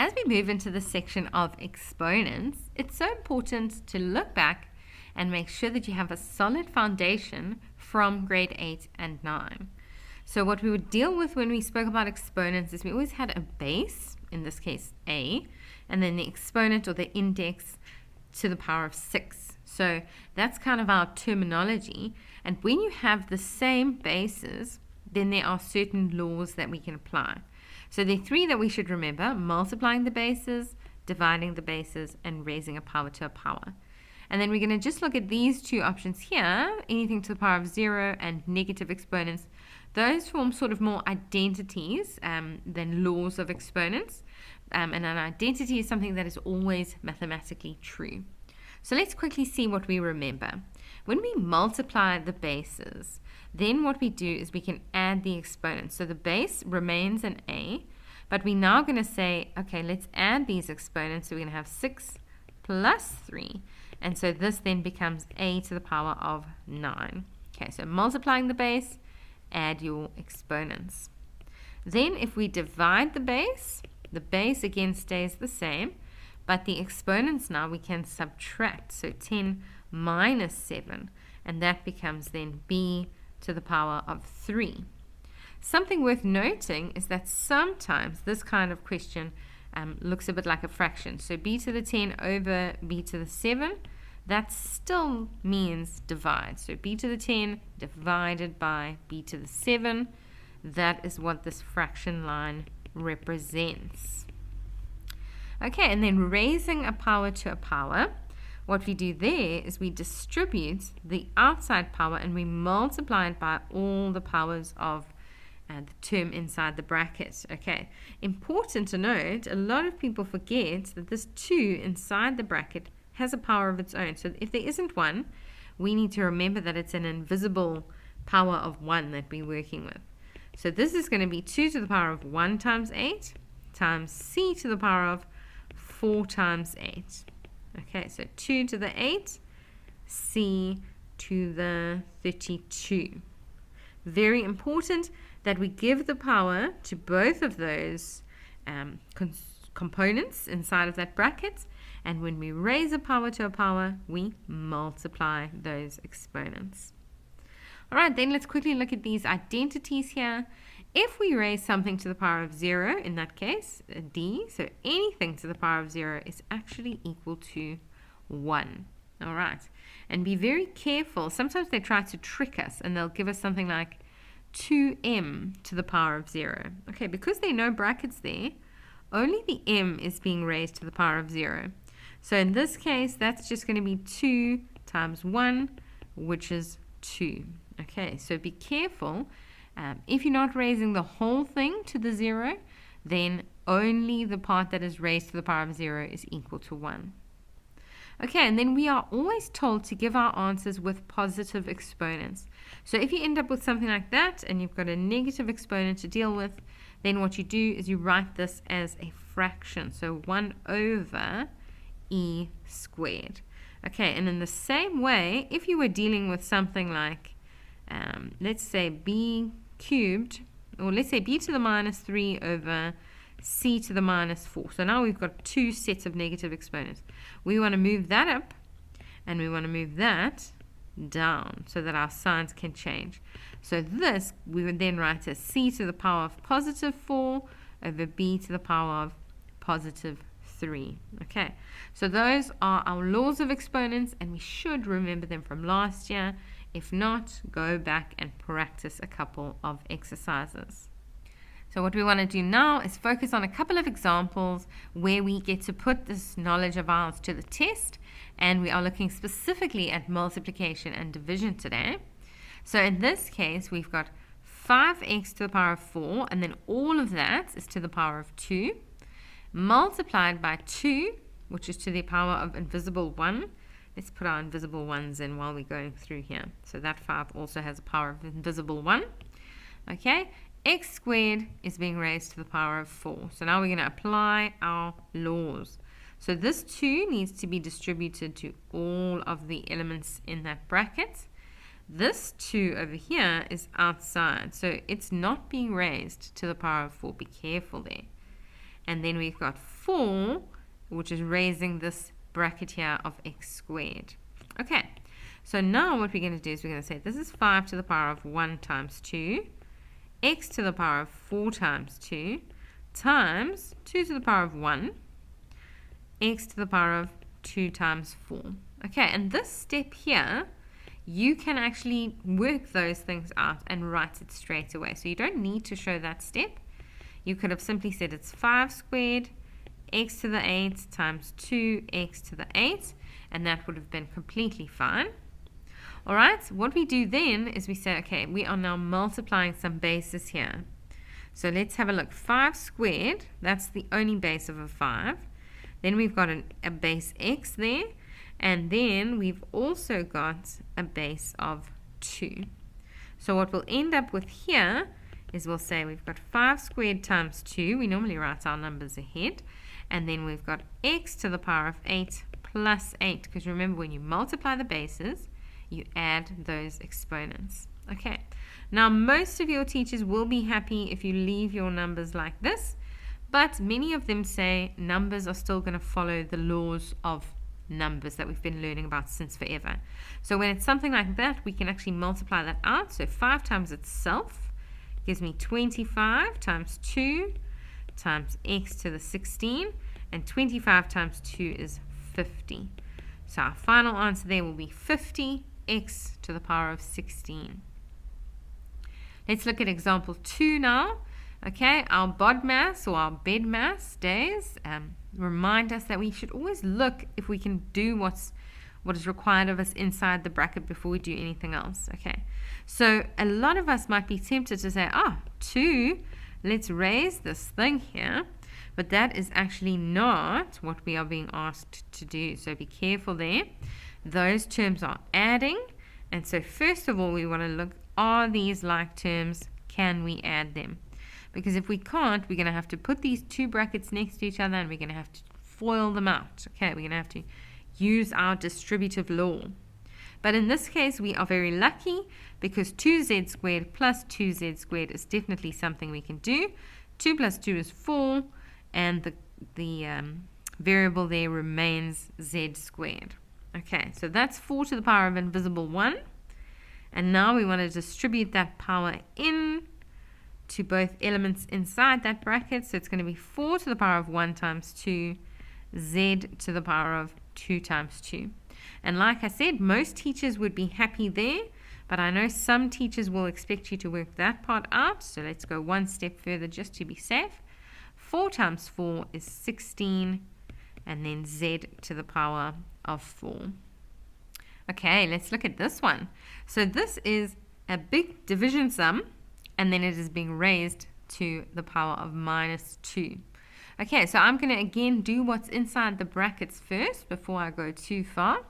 as we move into the section of exponents, it's so important to look back and make sure that you have a solid foundation from grade 8 and 9. So what we would deal with when we spoke about exponents is we always had a base, in this case a, and then the exponent or the index to the power of 6. So that's kind of our terminology. And when you have the same bases, then there are certain laws that we can apply. So there are 3 that we should remember: multiplying the bases, dividing the bases, and raising a power to a power. And then we're going to just look at these 2 options here, anything to the power of 0 and negative exponents. Those form sort of more identities than laws of exponents. And an identity is something that is always mathematically true. So let's quickly see what we remember. When we multiply the bases, then what we do is we can add the exponents. So the base remains an a, but we're now going to say, okay, let's add these exponents. So we're going to have 6 plus 3. And so this then becomes a to the power of 9. Okay, so multiplying the base, add your exponents. Then if we divide the base again stays the same, but the exponents now we can subtract. So 10 minus 7, and that becomes then b to the power of 3. Something worth noting is that sometimes this kind of question looks a bit like a fraction. So b to the 10 over b to the 7, that still means divide. So b to the 10 divided by b to the 7, that is what this fraction line represents. Okay, and then raising a power to a power, what we do there is we distribute the outside power and we multiply it by all the powers of the term inside the bracket. Okay, important to note, a lot of people forget that this 2 inside the bracket has a power of its own. So if there isn't one, we need to remember that it's an invisible power of 1 that we're working with. So this is going to be 2 to the power of 1 times 8 times c to the power of 4 times 8. Okay, so 2 to the 8, c to the 32. Very important that we give the power to both of those components inside of that bracket, and when we raise a power to a power, we multiply those exponents. All right, then let's quickly look at these identities here. If we raise something to the power of 0, in that case, d, so anything to the power of 0 is actually equal to 1. All right, and be very careful. Sometimes they try to trick us, and they'll give us something like 2m to the power of 0. Okay, because there are no brackets there, only the m is being raised to the power of 0. So in this case, that's just going to be 2 times 1, which is 2. Okay, so be careful. If you're not raising the whole thing to the 0, then only the part that is raised to the power of 0 is equal to 1. Okay, and then we are always told to give our answers with positive exponents. So if you end up with something like that and you've got a negative exponent to deal with, then what you do is you write this as a fraction. So 1 over e squared. Okay, and in the same way, if you were dealing with something like, let's say b cubed, or let's say b to the minus 3 over c to the minus 4. So now we've got 2 sets of negative exponents. We want to move that up, and we want to move that down so that our signs can change. So this we would then write as c to the power of positive 4 over b to the power of positive 3. Okay, so those are our laws of exponents, and we should remember them from last year. If not, go back and practice a couple of exercises. So what we want to do now is focus on a couple of examples where we get to put this knowledge of ours to the test, and we are looking specifically at multiplication and division today. So in this case, we've got 5x to the power of 4, and then all of that is to the power of 2, multiplied by 2, which is to the power of invisible 1. Let's put our invisible 1s in while we're going through here. So that 5 also has a power of invisible 1. Okay, x squared is being raised to the power of 4. So now we're going to apply our laws. So this 2 needs to be distributed to all of the elements in that bracket. This 2 over here is outside, so it's not being raised to the power of 4. Be careful there. And then we've got 4, which is raising this bracket here of x squared. Okay, so now what we're going to do is we're going to say this is 5 to the power of 1 times 2, x to the power of 4 times 2, times 2 to the power of 1, x to the power of 2 times 4. Okay, and this step here, you can actually work those things out and write it straight away. So you don't need to show that step. You could have simply said it's 5 squared, x to the 8 times 2x to the 8, and that would have been completely fine. All right, what we do then is we say, okay, we are now multiplying some bases here. So let's have a look. 5 squared, that's the only base of a 5. Then we've got a base x there, and then we've also got a base of 2. So what we'll end up with here is we'll say we've got 5 squared times 2. We normally write our numbers ahead. And then we've got x to the power of 8 plus 8. Because remember, when you multiply the bases, you add those exponents. Okay. Now, most of your teachers will be happy if you leave your numbers like this. But many of them say numbers are still going to follow the laws of numbers that we've been learning about since forever. So when it's something like that, we can actually multiply that out. So 5 times itself gives me 25 times 2 times x to the 16, and 25 times 2 is 50. So our final answer there will be 50x to the power of 16. Let's look at example 2 now. Okay, our BODMAS or our BEDMAS days remind us that we should always look if we can do what is required of us inside the bracket before we do anything else. Okay, so a lot of us might be tempted to say, 2, let's raise this thing here, but that is actually not what we are being asked to do. So be careful there. Those terms are adding, and so first of all we want to look, are these like terms? Can we add them? Because if we can't, we're going to have to put these two brackets next to each other, and we're going to have to FOIL them out. Okay, we're going to have to use our distributive law. But in this case, we are very lucky because 2z squared plus 2z squared is definitely something we can do. 2 plus 2 is 4, and the variable there remains z squared. Okay, so that's 4 to the power of invisible 1. And now we want to distribute that power in to both elements inside that bracket. So it's going to be 4 to the power of 1 times 2, z to the power of 2 times 2. And like I said, most teachers would be happy there, but I know some teachers will expect you to work that part out. So let's go one step further just to be safe. 4 times 4 is 16, and then z to the power of 4. Okay, let's look at this one. So this is a big division sum, and then it is being raised to the power of minus 2. Okay, so I'm going to again do what's inside the brackets first before I go too far.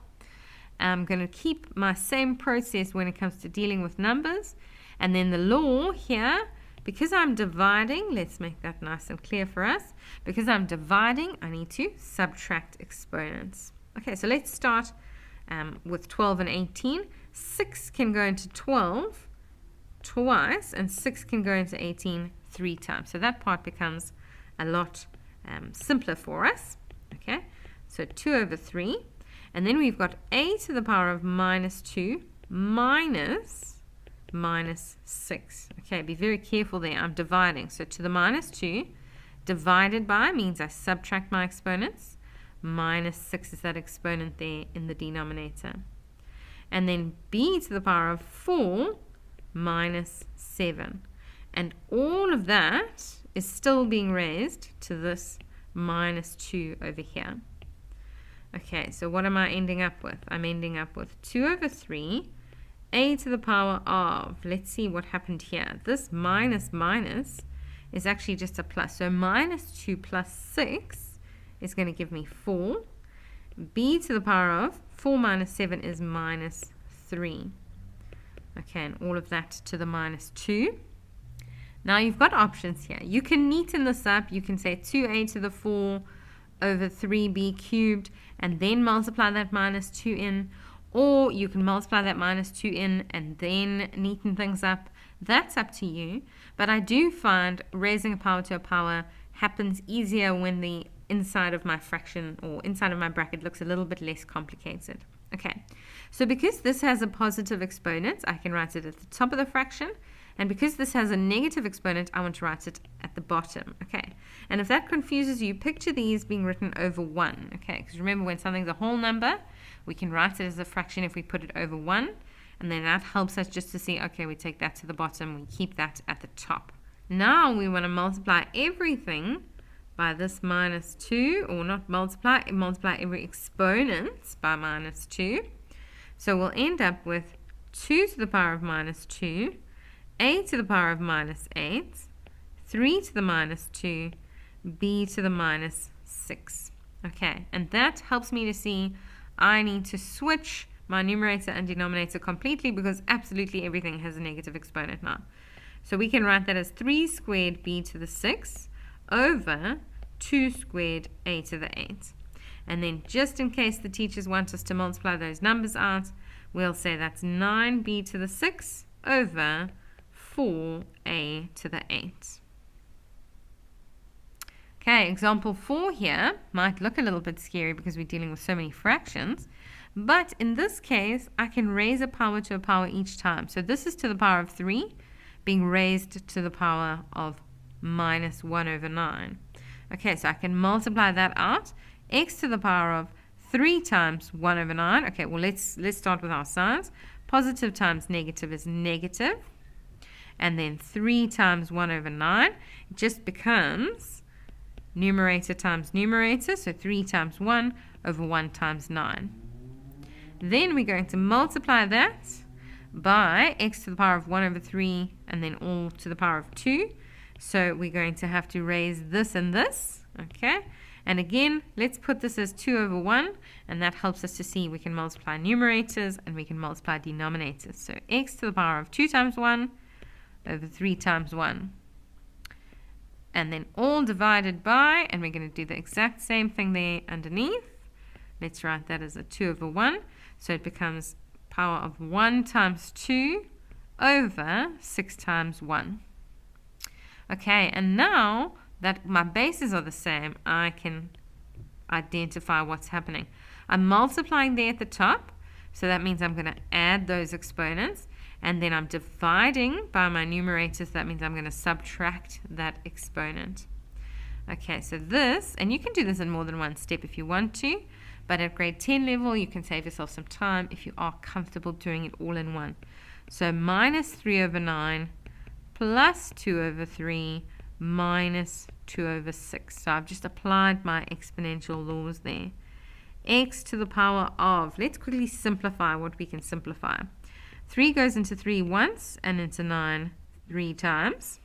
I'm going to keep my same process when it comes to dealing with numbers. And then the law here, because I'm dividing, let's make that nice and clear for us. Because I'm dividing, I need to subtract exponents. Okay, so let's start with 12 and 18. 6 can go into 12 twice, and 6 can go into 18 3 times. So that part becomes a lot simpler for us. Okay, so 2 over 3. And then we've got a to the power of minus 2 minus 6. Okay, be very careful there. I'm dividing. So to the minus 2 divided by means I subtract my exponents. Minus 6 is that exponent there in the denominator. And then b to the power of 4 minus 7. And all of that is still being raised to this minus 2 over here. Okay, so what am I ending up with? I'm ending up with 2 over 3, a to the power of, let's see what happened here. This minus is actually just a plus. So minus 2 plus 6 is going to give me 4. B to the power of 4 minus 7 is minus 3. Okay, and all of that to the minus 2. Now you've got options here. You can neaten this up. You can say 2a to the 4 over 3b cubed and then multiply that minus 2 in, or you can multiply that minus 2 in and then neaten things up. That's up to you, but I do find raising a power to a power happens easier when the inside of my fraction or inside of my bracket looks a little bit less complicated. Okay, so because this has a positive exponent, I can write it at the top of the fraction. And because this has a negative exponent, I want to write it at the bottom. Okay, and if that confuses you, picture these being written over 1. Okay, because remember, when something's a whole number, we can write it as a fraction if we put it over 1. And then that helps us just to see, okay, we take that to the bottom, we keep that at the top. Now we want to multiply everything by this minus 2, or not multiply every exponent by minus 2. So we'll end up with 2 to the power of minus 2, a to the power of minus 8, 3 to the minus 2, b to the minus 6. Okay, and that helps me to see I need to switch my numerator and denominator completely because absolutely everything has a negative exponent now. So we can write that as 3 squared b to the 6 over 2 squared a to the 8. And then just in case the teachers want us to multiply those numbers out, we'll say that's 9b to the 6 over 4a to the 8. Okay, example 4 here might look a little bit scary because we're dealing with so many fractions. But in this case, I can raise a power to a power each time. So this is to the power of 3 being raised to the power of minus 1 over 9. Okay, so I can multiply that out. X to the power of 3 times 1 over 9. Okay, well, let's start with our signs. Positive times negative is negative. And then 3 times 1 over 9 just becomes numerator times numerator. So 3 times 1 over 1 times 9. Then we're going to multiply that by x to the power of 1 over 3 and then all to the power of 2. So we're going to have to raise this and this. Okay. And again, let's put this as 2 over 1, and that helps us to see we can multiply numerators and we can multiply denominators. So x to the power of 2 times 1 over 3 times 1. And then all divided by, and we're going to do the exact same thing there underneath. Let's write that as a 2 over 1. So it becomes power of 1 times 2 over 6 times 1. Okay, and now that my bases are the same, I can identify what's happening. I'm multiplying there at the top, so that means I'm going to add those exponents, and then I'm dividing by my numerators, that means I'm going to subtract that exponent. Okay, so this, and you can do this in more than one step if you want to, but at grade 10 level, you can save yourself some time if you are comfortable doing it all in one. So minus 3 over 9 plus 2 over 3 minus 2 over 6. So I've just applied my exponential laws there. X to the power of, let's quickly simplify what we can simplify. 3 goes into 3 once and into 9 3 times.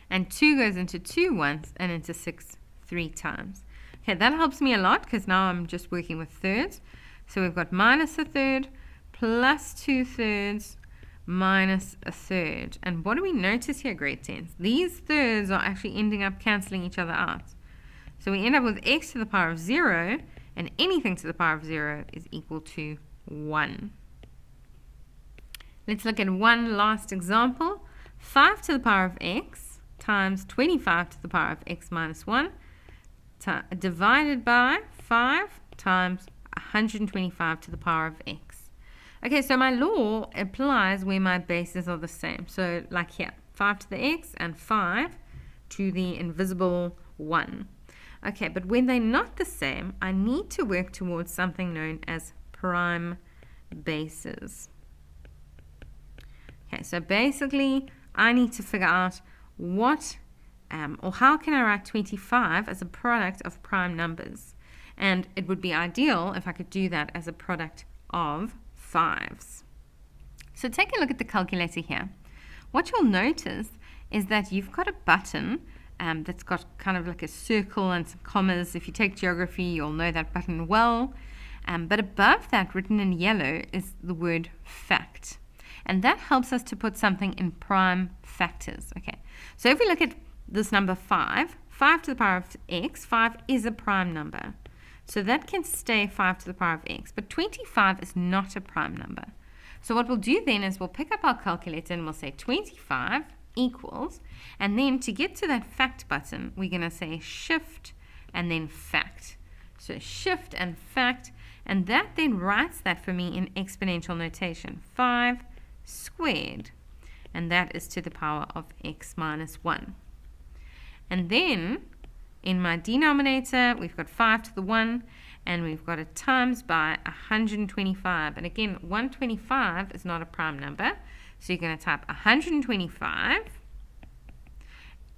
And 2 goes into 2 once and into 6 3 times. Okay, that helps me a lot because now I'm just working with thirds. So we've got minus a third plus 2 thirds minus a third. And what do we notice here, grade 10? These thirds are actually ending up cancelling each other out. So we end up with x to the power of 0, and anything to the power of 0 is equal to 1. Let's look at one last example. 5 to the power of x times 25 to the power of x minus 1 divided by 5 times 125 to the power of x. Okay, so my law applies where my bases are the same. So like here, 5 to the x and 5 to the invisible 1. Okay, but when they're not the same, I need to work towards something known as prime bases. Okay, so basically, I need to figure out what or how can I write 25 as a product of prime numbers? And it would be ideal if I could do that as a product of 5s. So take a look at the calculator here. What you'll notice is that you've got a button that's got kind of like a circle and some commas. If you take geography, you'll know that button well. But above that, written in yellow, is the word fact. And that helps us to put something in prime factors. Okay, so if we look at this number 5, 5 to the power of x, 5 is a prime number. So that can stay 5 to the power of x. But 25 is not a prime number. So what we'll do then is we'll pick up our calculator and we'll say 25 equals. And then to get to that fact button, we're going to say shift and then fact. So shift and fact, and that then writes that for me in exponential notation, 5 squared, and that is to the power of x minus 1. And then in my denominator, we've got 5 to the 1, and we've got it times by 125. And again, 125 is not a prime number, so you're going to type 125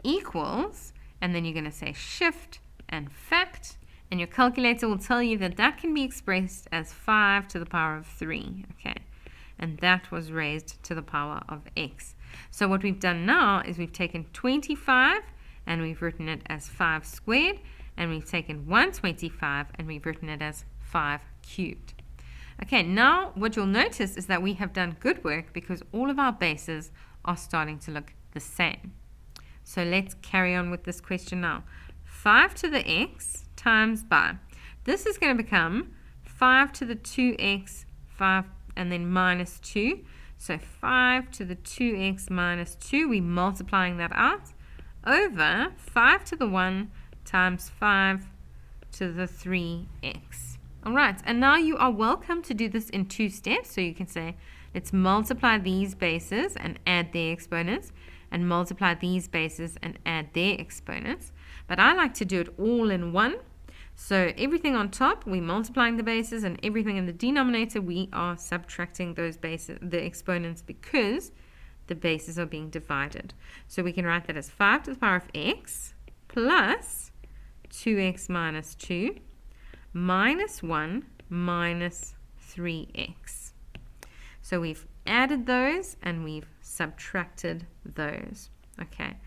equals, and then you're going to say shift and fact, and your calculator will tell you that that can be expressed as 5 to the power of 3, okay? And that was raised to the power of x. So what we've done now is we've taken 25 and we've written it as 5 squared, and we've taken 125 and we've written it as 5 cubed. Okay, now what you'll notice is that we have done good work because all of our bases are starting to look the same. So let's carry on with this question now. 5 to the x times by. This is going to become 5 to the 2x, 5, and then minus 2. So 5 to the 2x minus 2, we're multiplying that out, over 5 to the 1 times 5 to the 3x. All right, and now you are welcome to do this in 2 steps. So you can say, let's multiply these bases and add their exponents, and multiply these bases and add their exponents. But I like to do it all in one. So everything on top, we're multiplying the bases, and everything in the denominator, we are subtracting those bases, the exponents, because the bases are being divided. So we can write that as 5 to the power of x plus 2x minus 2 minus 1 minus 3x. So we've added those and we've subtracted those. Okay,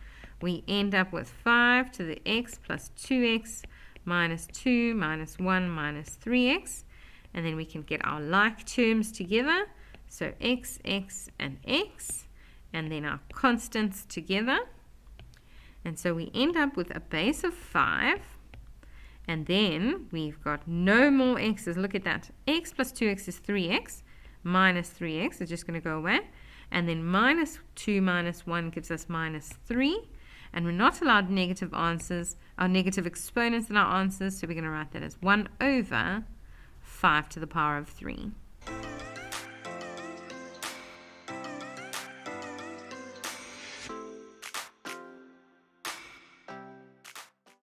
we end up with 5 to the x plus 2x minus 2 minus 1 minus 3x, and then we can get our like terms together. So x, x, and x, and then our constants together. And so we end up with a base of 5, and then we've got no more x's. Look at that. X plus 2x is 3x, minus 3x is just going to go away. And then minus 2 minus 1 gives us minus 3. And we're not allowed negative answers, or negative exponents in our answers, so we're going to write that as 1 over 5 to the power of 3.